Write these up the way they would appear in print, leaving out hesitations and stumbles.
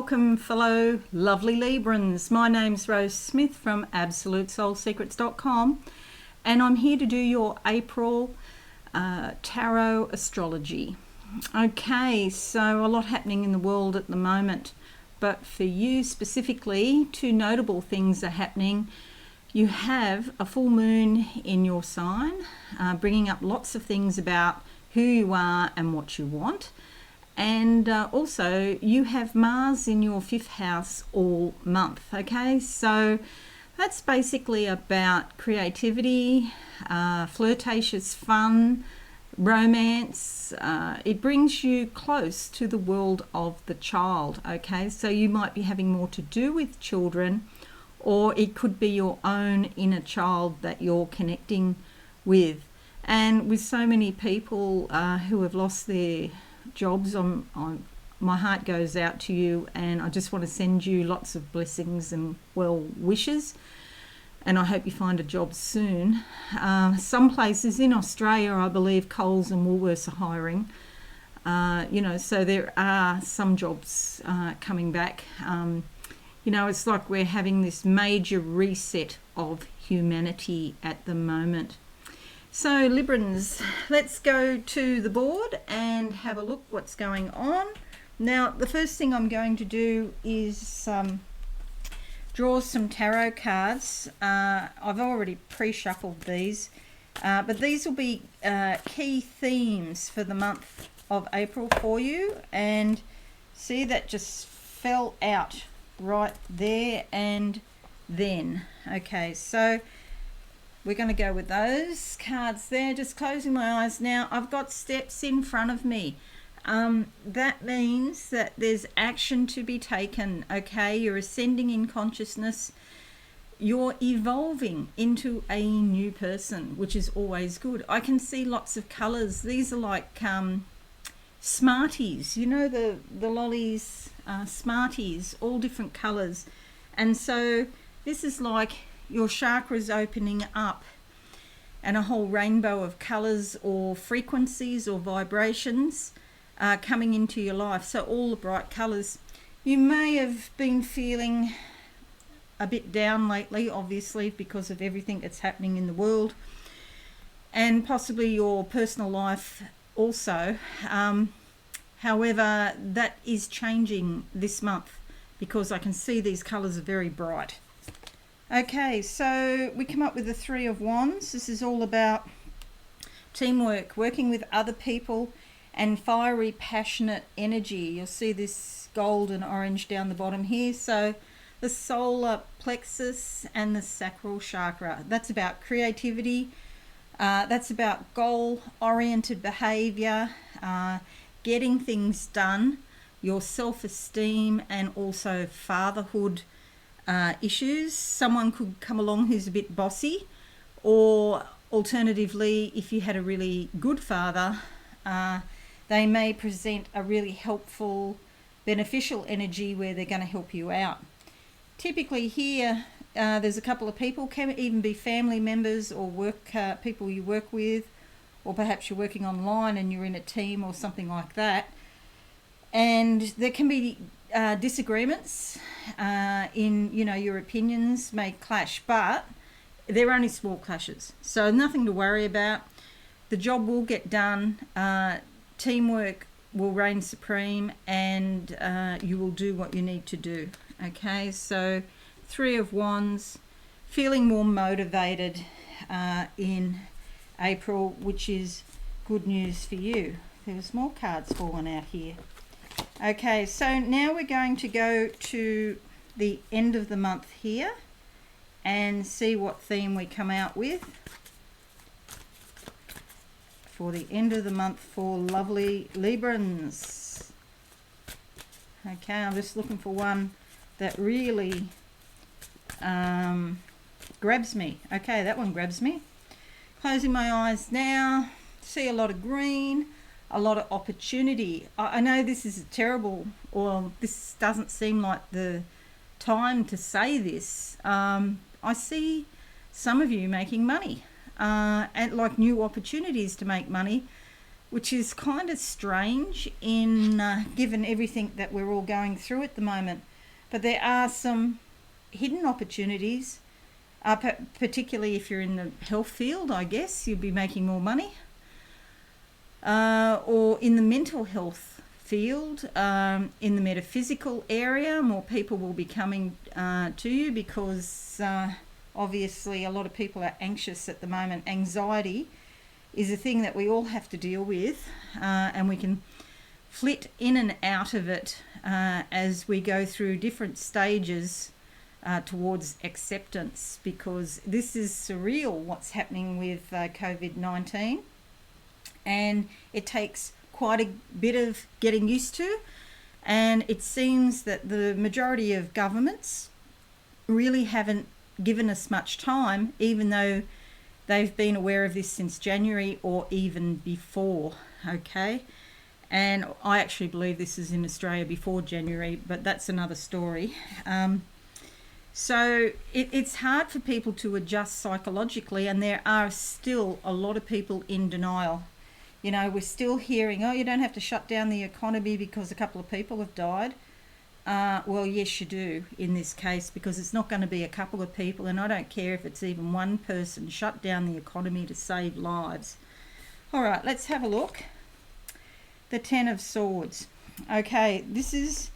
welcome fellow lovely Librans. My name's Rose Smith from AbsoluteSoulSecrets.com and I'm here to do your April Tarot Astrology. Okay, so a lot happening in the world at the moment, but for you specifically, two notable things are happening. You have a full moon in your sign, bringing up lots of things about who you are and what you want. And also you have Mars in your 5th house all month. Okay, so that's basically about creativity, flirtatious fun, romance. It brings you close to the world of the child. Okay, so you might be having more to do with children, or it could be your own inner child that you're connecting with. And with so many people who have lost their jobs, my heart goes out to you, and I just want to send you lots of blessings and well wishes, and I hope you find a job soon. Some places in Australia, I believe Coles and Woolworths are hiring, so there are some jobs coming back. It's like we're having this major reset of humanity at the moment. So Librans, let's go to the board and have a look what's going on. Now, the first thing I'm going to do is draw some tarot cards. I've already pre-shuffled these, but these will be key themes for the month of April for you. And see, that just fell out right there and then. Okay, so we're going to go with those cards there. Just closing my eyes now. I've got steps in front of me. That means that there's action to be taken. Okay, you're ascending in consciousness. You're evolving into a new person, which is always good. I can see lots of colours. These are like Smarties. You know, the lollies, Smarties, all different colours. And so this is like your chakras opening up, and a whole rainbow of colours or frequencies or vibrations coming into your life. So all the bright colours. You may have been feeling a bit down lately, obviously, because of everything that's happening in the world, and possibly your personal life also. However, that is changing this month because I can see these colours are very bright. Okay, so we come up with the 3 of Wands. This is all about teamwork, working with other people, and fiery, passionate energy. You'll see this gold and orange down the bottom here. So the solar plexus and the sacral chakra. That's about creativity. That's about goal-oriented behavior, getting things done, your self-esteem, and also fatherhood issues. Someone could come along who's a bit bossy, or alternatively, if you had a really good father, they may present a really helpful, beneficial energy where they're going to help you out. Typically here, there's a couple of people, can even be family members or people you work with, or perhaps you're working online and you're in a team or something like that. And there can be disagreements in, your opinions may clash, but they're only small clashes, so nothing to worry about. The job will get done, teamwork will reign supreme, and you will do what you need to do. Okay, so 3 of Wands, feeling more motivated in April, which is good news for you. There's more cards falling out here. Okay, so now we're going to go to the end of the month here and see what theme we come out with for the end of the month for lovely Librans. Okay, I'm just looking for one that really grabs me. Okay, that one grabs me. Closing my eyes now, see a lot of green, a lot of opportunity. I know this is terrible, or this doesn't seem like the time to say this. I see some of you making money and like new opportunities to make money. which is kind of strange in given everything that we're all going through at the moment. But there are some hidden opportunities, particularly if you're in the health field. I guess you'll be making more money, or in the mental health field, in the metaphysical area, more people will be coming to you because obviously a lot of people are anxious at the moment. Anxiety is a thing that we all have to deal with, and we can flit in and out of it as we go through different stages towards acceptance, because this is surreal what's happening with COVID-19, and it takes quite a bit of getting used to, and it seems that the majority of governments really haven't given us much time, even though they've been aware of this since January or even before, okay? And I actually believe this is in Australia before January, but that's another story. So it's hard for people to adjust psychologically, and there are still a lot of people in denial. You know, we're still hearing, oh, you don't have to shut down the economy because a couple of people have died. Well, yes, you do in this case, because it's not going to be a couple of people, and I don't care if it's even one person. Shut down the economy to save lives. All right, let's have a look. The Ten of Swords. Okay, this is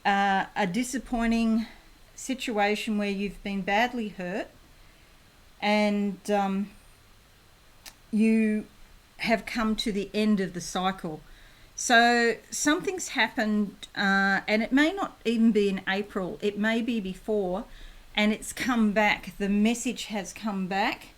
a disappointing situation where you've been badly hurt, and you have come to the end of the cycle. So something's happened, and it may not even be in April, it may be before, and it's come back. The message has come back,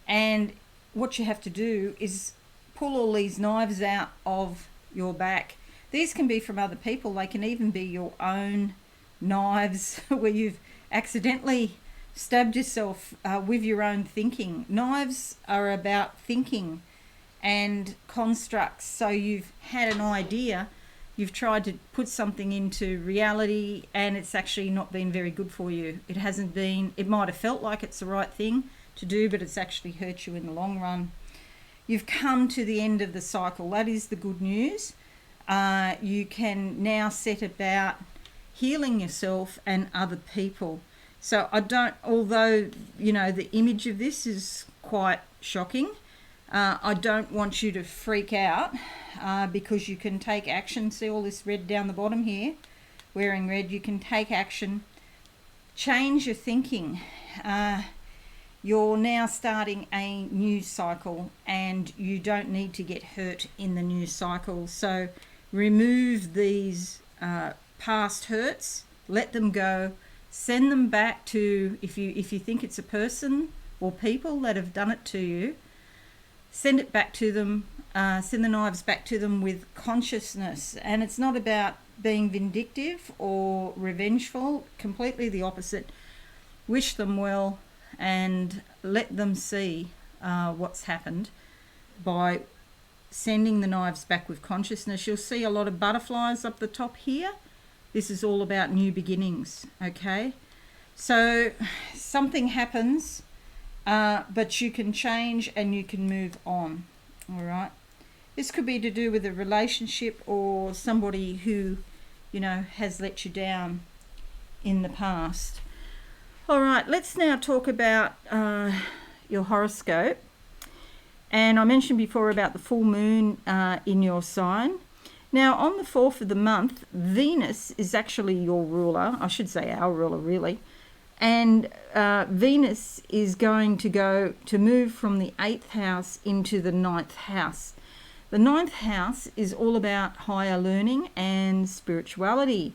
and what you have to do is pull all these knives out of your back. These can be from other people, they can even be your own knives where you've accidentally stabbed yourself with your own thinking. Knives are about thinking and constructs. So you've had an idea, you've tried to put something into reality, and it's actually not been very good for you. It hasn't been, it might have felt like it's the right thing to do, but it's actually hurt you in the long run. You've come to the end of the cycle. That is the good news. You can now set about healing yourself and other people. So although, you know, the image of this is quite shocking, I don't want you to freak out, because you can take action. See all this red down the bottom here, wearing red, you can take action, change your thinking. You're now starting a new cycle, and you don't need to get hurt in the new cycle. So remove these past hurts, let them go, send them back to, if you think it's a person or people that have done it to you, send it back to them, send the knives back to them with consciousness. And it's not about being vindictive or revengeful, completely the opposite. Wish them well and let them see what's happened by sending the knives back with consciousness. You'll see a lot of butterflies up the top here. This is all about new beginnings, okay? So something happens, but you can change and you can move on, all right? This could be to do with a relationship or somebody who, you know, has let you down in the past. All right, let's now talk about your horoscope. And I mentioned before about the full moon in your sign. Now, on the 4th of the month, Venus is actually your ruler. I should say our ruler, really. And Venus is going to move from the 8th house into the 9th house. The 9th house is all about higher learning and spirituality.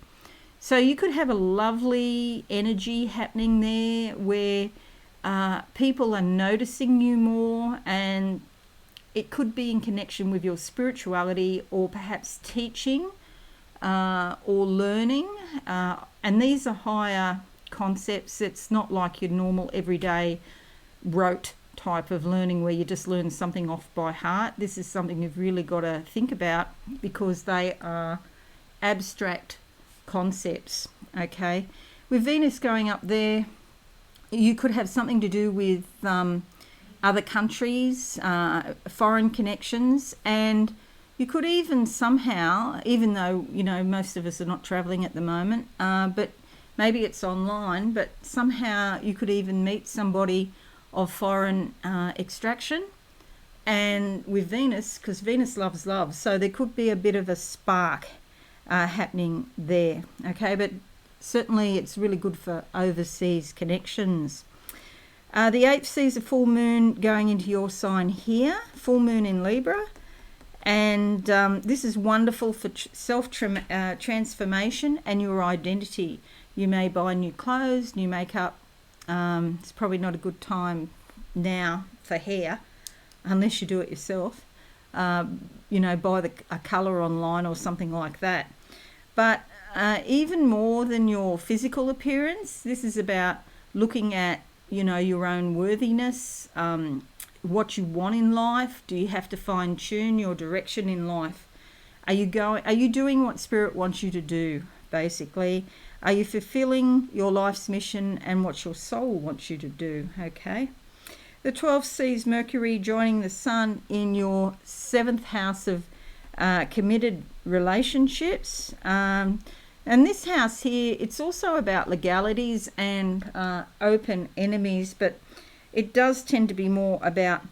So you could have a lovely energy happening there where people are noticing you more, and it could be in connection with your spirituality or perhaps teaching or learning. And these are higher concepts. It's not like your normal everyday rote type of learning where you just learn something off by heart. This is something you've really got to think about because they are abstract concepts, okay? With Venus going up there, you could have something to do with other countries, foreign connections, and You could even somehow, even though, you know, most of us are not travelling at the moment, but maybe it's online, but somehow you could even meet somebody of foreign extraction, and with Venus, because Venus loves love, so there could be a bit of a spark happening there, okay? But certainly it's really good for overseas connections. The 8th sees a full moon going into your sign here, full moon in Libra, and this is wonderful for self-transformation and your identity. You may buy new clothes, new makeup. It's probably not a good time now for hair, unless you do it yourself. You know, buy a colour online or something like that. But even more than your physical appearance, this is about looking at, you know, your own worthiness, what you want in life. Do you have to fine tune your direction in life? Are you doing what Spirit wants you to do, basically? Are you fulfilling your life's mission and what your soul wants you to do? Okay. The 12th sees Mercury joining the Sun in your 7th house of committed relationships. And this house here, it's also about legalities and open enemies, but it does tend to be more about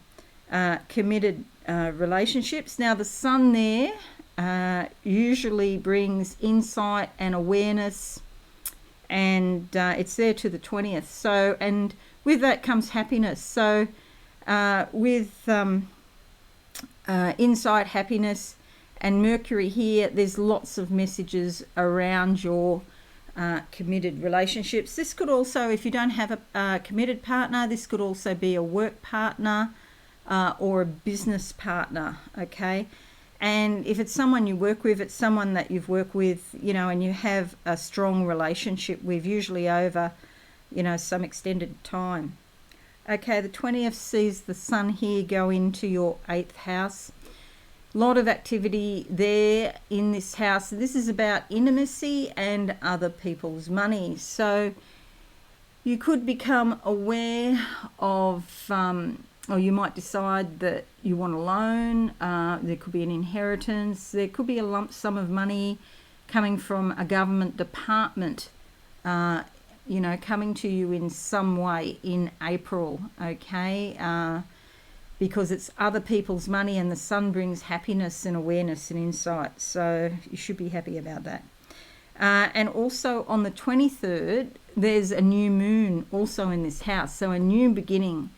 committed relationships. Now, the Sun there usually brings insight and awareness, and it's there to the 20th. So, and with that comes happiness. So with insight, happiness, and Mercury here, there's lots of messages around your committed relationships. This could also, if you don't have a committed partner, this could also be a work partner or a business partner, okay? And if it's someone you work with, it's someone that you've worked with, you know, and you have a strong relationship with, usually over, you know, some extended time. Okay, the 20th sees the Sun here go into your 8th house. A lot of activity there in this house. This is about intimacy and other people's money. So you could become aware of, or you might decide that you want a loan. There could be an inheritance. There could be a lump sum of money coming from a government department, you know, coming to you in some way in April, okay? Because it's other people's money, and the Sun brings happiness and awareness and insight. So you should be happy about that. And also on the 23rd, there's a new moon also in this house. So a new beginning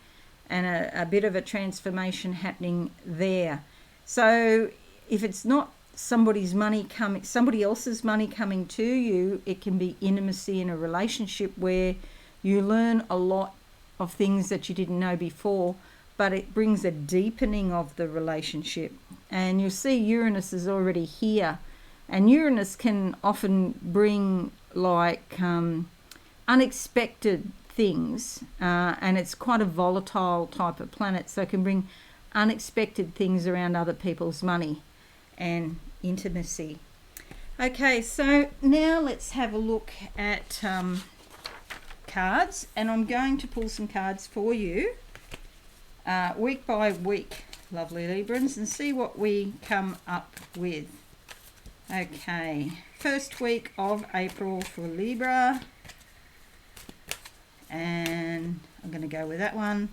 and a bit of a transformation happening there. So if it's not somebody else's money coming to you, it can be intimacy in a relationship where you learn a lot of things that you didn't know before, but it brings a deepening of the relationship. And you'll see Uranus is already here, and Uranus can often bring like unexpected things, and it's quite a volatile type of planet, so it can bring unexpected things around other people's money and intimacy. Okay, so now let's have a look at cards, and I'm going to pull some cards for you week by week, lovely Librans, and see what we come up with. Okay, first week of April for Libra, and I'm going to go with that one.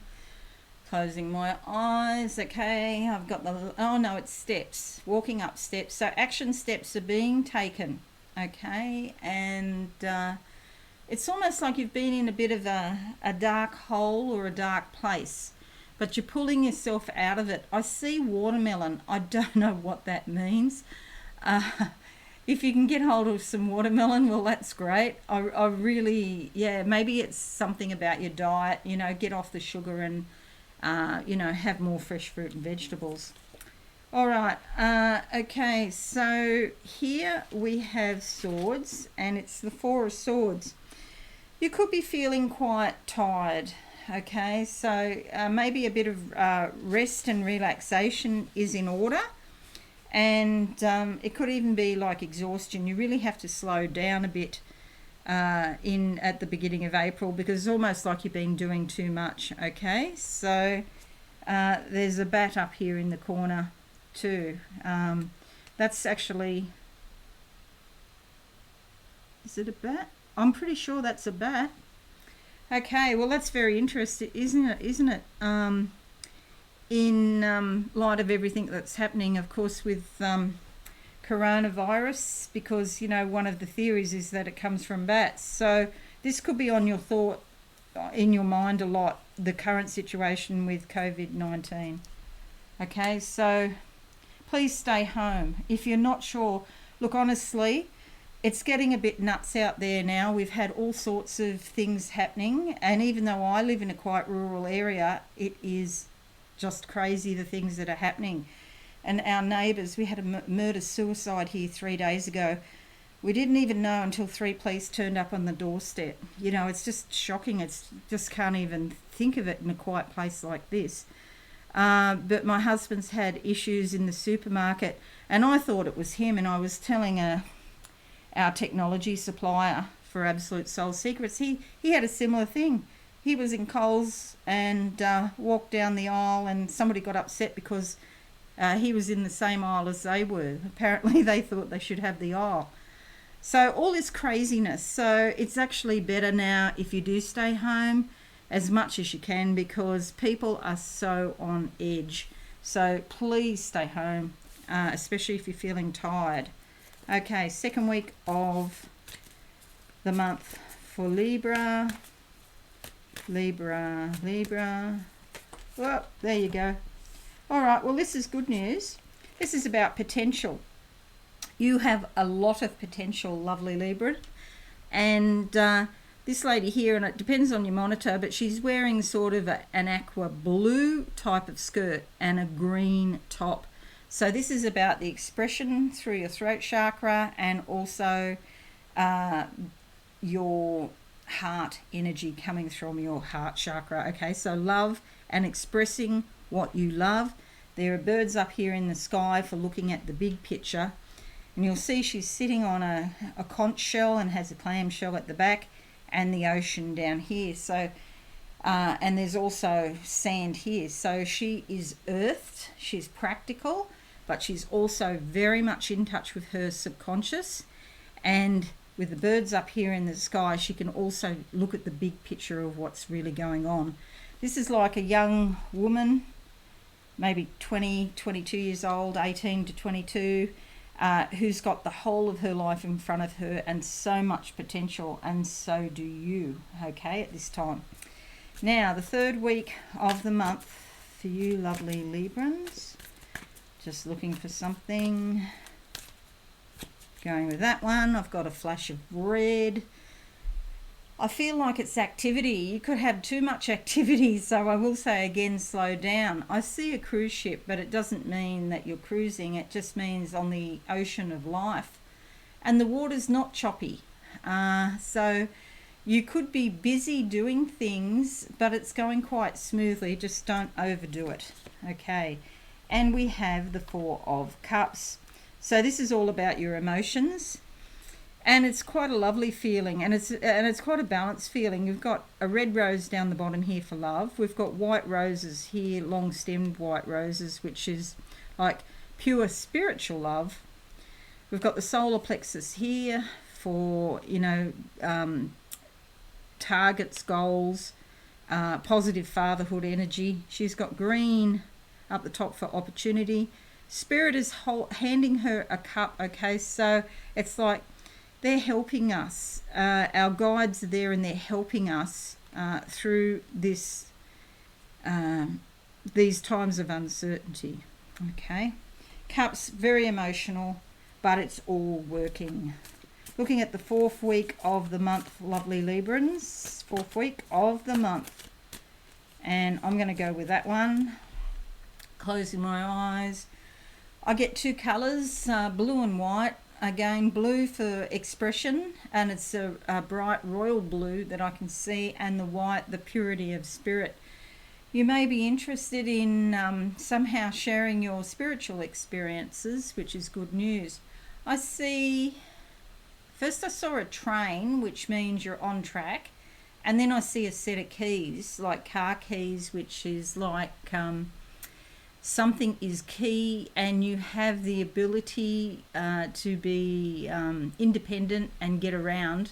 Closing my eyes. Okay, I've got the, oh no, it's steps, walking up steps. So action steps are being taken, okay? And it's almost like you've been in a bit of a dark hole or a dark place, but you're pulling yourself out of it. I see watermelon. I don't know what that means. If you can get hold of some watermelon, well, that's great. I really, yeah, maybe it's something about your diet, you know, get off the sugar and you know, have more fresh fruit and vegetables. All right, okay, so here we have swords, and it's the Four of Swords. You could be feeling quite tired, okay, so maybe a bit of rest and relaxation is in order, and it could even be like exhaustion. You really have to slow down a bit at the beginning of April, because it's almost like you've been doing too much, okay? So there's a bat up here in the corner, too. That's actually, is it a bat? I'm pretty sure that's a bat. Okay, well that's very interesting, isn't it? Isn't it? In light of everything that's happening, of course, with coronavirus, because one of the theories is that it comes from bats. So this could be on your thought, in your mind a lot, the current situation with COVID-19. Okay, so please stay home. If you're not sure, look, honestly, it's getting a bit nuts out there now. We've had all sorts of things happening, and even though I live in a quite rural area, it is just crazy, the things that are happening. And our neighbours, we had a murder-suicide here 3 days ago. We didn't even know until 3 police turned up on the doorstep. It's just shocking. It's just can't even think of it in a quiet place like this. But my husband's had issues in the supermarket, and I thought it was him, and I was telling our technology supplier for Absolute Soul Secrets, he had a similar thing. He was in Coles and walked down the aisle, and somebody got upset because he was in the same aisle as they were. Apparently they thought they should have the aisle. So all this craziness. So it's actually better now if you do stay home as much as you can, because people are so on edge. So please stay home, especially if you're feeling tired. Okay, second week of the month for Libra. Well, there you go. All right, well, this is good news. This is about potential. You have a lot of potential, lovely Libra. And this lady here, and it depends on your monitor, but she's wearing sort of an aqua blue type of skirt and a green top. So this is about the expression through your throat chakra, and also your heart energy coming from your heart chakra. Okay, so love and expressing what you love. There are birds up here in the sky for looking at the big picture, and you'll see she's sitting on a conch shell and has a clam shell at the back, and the ocean down here. So and there's also sand here. So she is earthed, she's practical, but she's also very much in touch with her subconscious. And with the birds up here in the sky, she can also look at the big picture of what's really going on. This is like a young woman, maybe 20, 22 years old, 18 to 22, who's got the whole of her life in front of her and so much potential, and so do you, okay, at this time. Now, the third week of the month for you lovely Librans. Just looking for something. Going with that one. I've got a flash of red. I feel like it's activity. You could have too much activity, so I will say again, slow down. I see a cruise ship, but it doesn't mean that you're cruising. It just means on the ocean of life. And the water's not choppy. So you could be busy doing things, but it's going quite smoothly. Just don't overdo it. Okay. And we have the Four of Cups. So this is all about your emotions. And it's quite a lovely feeling, and it's quite a balanced feeling. We've got a red rose down the bottom here for love. We've got white roses here, long-stemmed white roses, which is like pure spiritual love. We've got the solar plexus here for, targets, goals, positive fatherhood energy. She's got green up the top for opportunity. Spirit is handing her a cup, okay? So it's like they're helping us. Our guides are there, and they're helping us through this these times of uncertainty, okay? Cups, very emotional, but it's all working. Looking at the fourth week of the month, lovely Librans. Fourth week of the month. And I'm going to go with that one. Closing my eyes. I get two colours, blue and white. Again, blue for expression, and it's a bright royal blue that I can see, and the white, the purity of spirit. You may be interested in somehow sharing your spiritual experiences, which is good news. I saw a train, which means you're on track, and then I see a set of keys, like car keys, which is like something is key and you have the ability to be independent and get around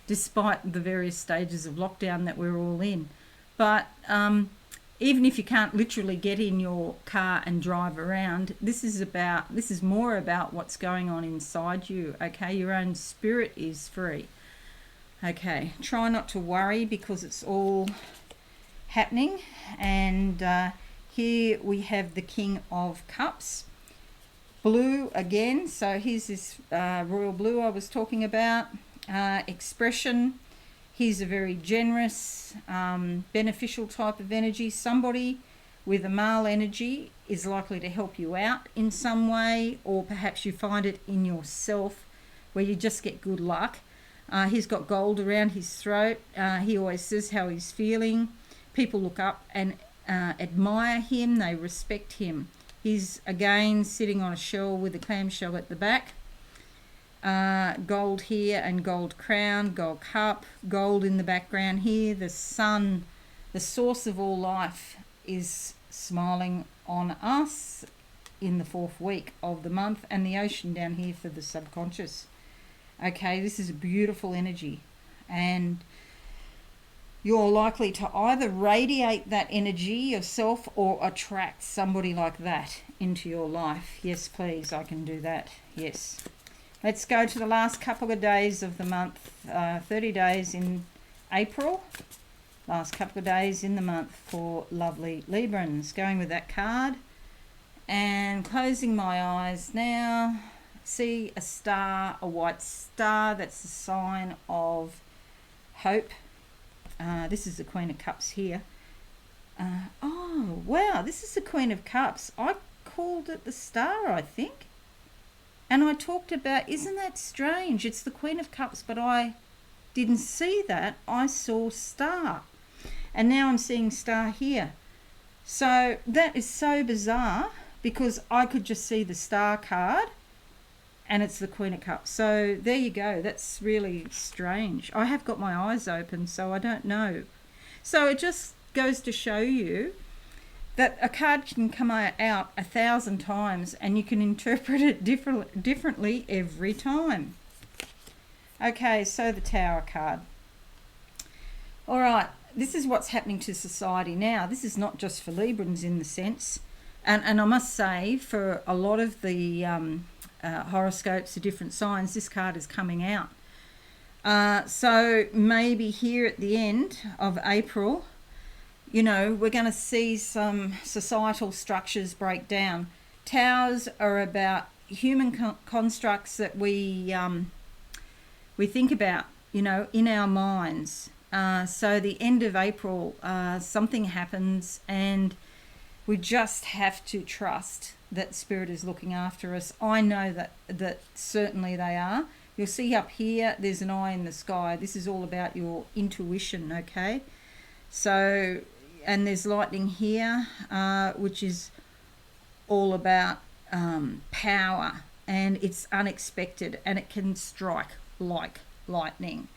despite the various stages of lockdown that we're all in. But even if you can't literally get in your car and drive around, this is more about what's going on inside you, okay? Your own spirit is free. Okay, try not to worry because it's all happening. And here we have the King of Cups. Blue again, so here's this royal blue I was talking about. Expression. He's a very generous, beneficial type of energy. Somebody with a male energy is likely to help you out in some way, or perhaps you find it in yourself where you just get good luck. He's got gold around his throat. He always says how he's feeling. People look up and admire him. They respect him. He's, again, sitting on a shell with a clamshell at the back. Gold here and gold crown, gold cup, gold in the background here. The sun, the source of all life, is smiling on us in the 4th week of the month, and the ocean down here for the subconscious. Okay, this is a beautiful energy, and you're likely to either radiate that energy yourself or attract somebody like that into your life. Yes, please, I can do that. Yes. Let's go to the last couple of days of the month, 30 days in April. Last couple of days in the month for lovely Librans. Going with that card and closing my eyes now. See a star, a white star. That's a sign of hope. This is the Queen of Cups here. Oh, wow, this is the Queen of Cups. I called it the star, I think. And I talked about, isn't that strange? It's the Queen of Cups, but I didn't see that. I saw star. And now I'm seeing star here. So that is so bizarre because I could just see the star card and it's the Queen of Cups. So there you go. That's really strange. I have got my eyes open, so I don't know. So it just goes to show you that a card can come out 1,000 times and you can interpret it differently every time. Okay, so the Tower card. All right, this is what's happening to society now. This is not just for Librans in the sense, and I must say for a lot of the horoscopes of different signs, this card is coming out. So maybe here at the end of April, you know, we're going to see some societal structures break down. Towers are about human constructs that we think about, you know, in our minds. So the end of April, something happens and we just have to trust that Spirit is looking after us. I know that certainly they are. You'll see up here, there's an eye in the sky. This is all about your intuition, okay? So, and there's lightning here, which is all about power, and it's unexpected and it can strike like lightning.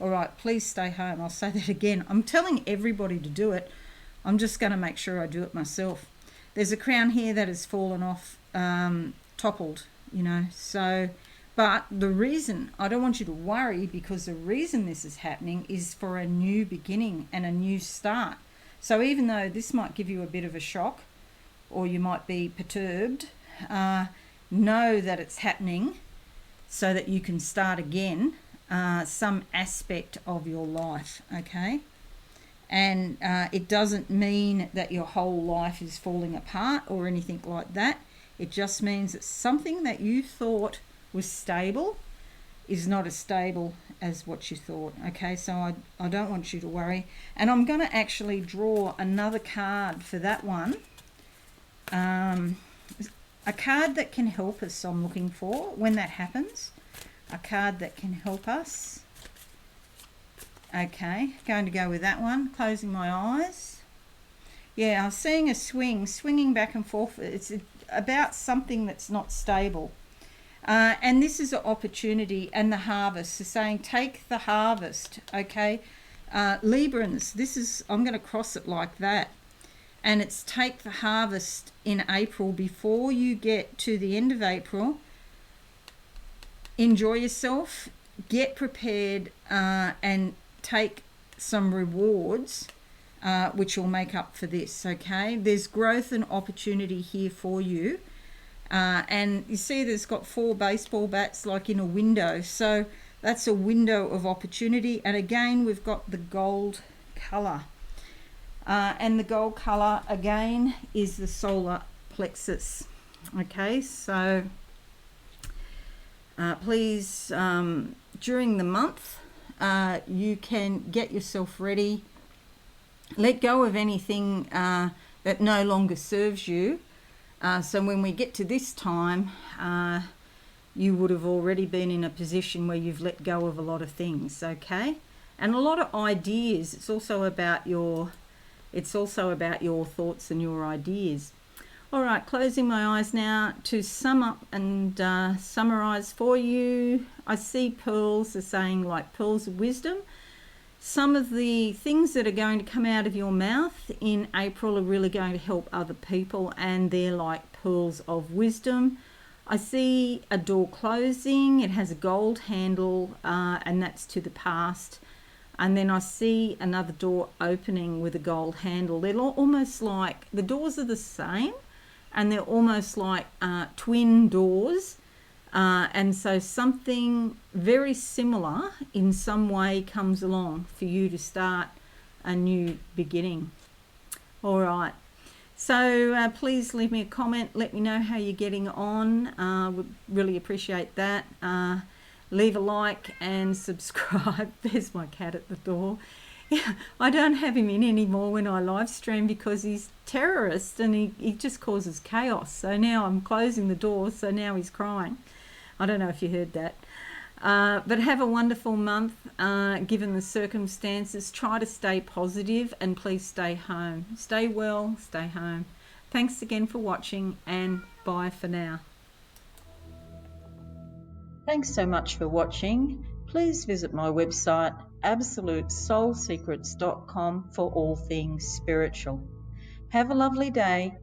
All right, please stay home. I'll say that again. I'm telling everybody to do it. I'm just going to make sure I do it myself. There's a crown here that has fallen off, toppled, you know. So, but the reason, I don't want you to worry, because the reason this is happening is for a new beginning and a new start. So even though this might give you a bit of a shock or you might be perturbed, know that it's happening so that you can start again some aspect of your life, okay? And it doesn't mean that your whole life is falling apart or anything like that. It just means that something that you thought was stable is not as stable as what you thought. Okay, so I don't want you to worry. And I'm going to actually draw another card for that one. A card that can help us, I'm looking for when that happens. A card that can help us. Okay, going to go with that one. Closing my eyes. Yeah, I'm seeing a swinging back and forth. It's about something that's not stable. And this is an opportunity, and the harvest. So saying take the harvest, okay? Librans, this is, I'm going to cross it like that. and it's take the harvest in April. Before you get to the end of April, enjoy yourself, get prepared, and take some rewards, which will make up for this, okay? There's growth and opportunity here for you. And you see there's got 4 baseball bats like in a window. So that's a window of opportunity. And again, we've got the gold colour. And the gold colour, again, is the solar plexus. Okay, so please, during the month, you can get yourself ready. Let go of anything that no longer serves you. So when we get to this time, you would have already been in a position where you've let go of a lot of things, okay? And a lot of ideas. It's also about your thoughts and your ideas. All right, closing my eyes now to sum up and summarize for you. I see pearls are saying like pearls of wisdom. Some of the things that are going to come out of your mouth in April are really going to help other people, and they're like pearls of wisdom. I see a door closing. It has a gold handle, and that's to the past. And then I see another door opening with a gold handle. They're almost like, the doors are the same, and they're almost like twin doors. And so something very similar in some way comes along for you to start a new beginning. All right. So please leave me a comment. Let me know how you're getting on. Would really appreciate that. Leave a like and subscribe. There's my cat at the door. Yeah, I don't have him in anymore when I live stream because he's terrorist and he just causes chaos. So now I'm closing the door, so now he's crying. I don't know if you heard that. But have a wonderful month, given the circumstances. Try to stay positive and please stay home. Stay well, stay home. Thanks again for watching, and bye for now. Thanks so much for watching. Please visit my website, absolutesoulsecrets.com, for all things spiritual. Have a lovely day.